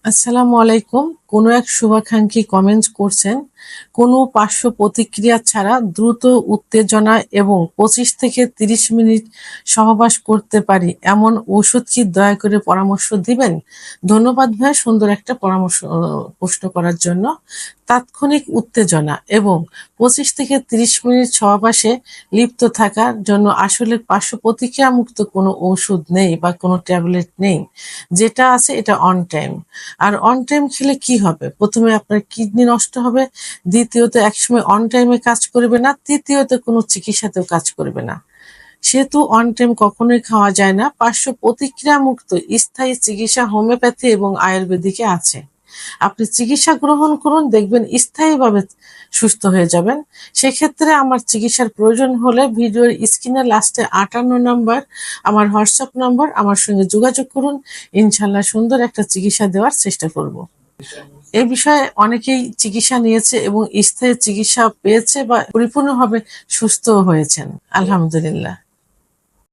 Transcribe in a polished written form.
আসসালামু আলাইকুম। কোনো এক শুভাকাঙ্ক্ষী কমেন্ট করছেন, কোনো পার্শ্ব প্রতিক্রিয়া ছাড়া দ্রুত উত্তেজনা এবং ২৫ থেকে ৩০ মিনিট সহবাস করতে পারি এমন ওষুধ কি দয়া করে পরামর্শ দিবেন? ধন্যবাদ ভাইয়া সুন্দর একটা পরামর্শ প্রশ্ন করার জন্য। তাৎক্ষণিক উত্তেজনা এবং ২৫ থেকে ৩০ মিনিট সহবাসে লিপ্ত থাকার জন্য আসলে পার্শ্ব প্রতিক্রিয়ামুক্ত কোনো ঔষধ নেই বা কোনো ট্যাবলেট নেই। যেটা আছে এটা অন টাইম। আর অন টাইম খেলে কি হবে? ১ম এ আপনার কিডনি নষ্ট হবে, দ্বিতীয়ত একসময় অন টাইমে কাজ করবে না, তৃতীয়ত কোনো চিকিৎসাতেও কাজ করবে না। সেহেতু অন টাইম কখনোই খাওয়া যায় না। পার্শ্ব প্রতিক্রিয়ামুক্ত স্থায়ী চিকিৎসা হোমিওপ্যাথি এবং আয়ুর্বেদিকে আছে। আপনি চিকিৎসা গ্রহণ করুন, দেখবেন স্থায়ীভাবে সুস্থ হয়ে যাবেন। সেক্ষেত্রে আমার চিকিৎসার প্রয়োজন হলে ভিডিওর স্ক্রিনে লাস্টে ৫৮ নাম্বার আমার হোয়াটসঅ্যাপ নম্বর, আমার সঙ্গে যোগাযোগ করুন। ইনশাআল্লাহ সুন্দর একটা চিকিৎসা দেওয়ার চেষ্টা করব। এ বিষয়ে অনেকেই চিকিৎসা নিয়েছে এবং স্থায়ী চিকিৎসা পেয়েছে বা পরিপূর্ণভাবে সুস্থও হয়েছেন। আলহামদুলিল্লাহ।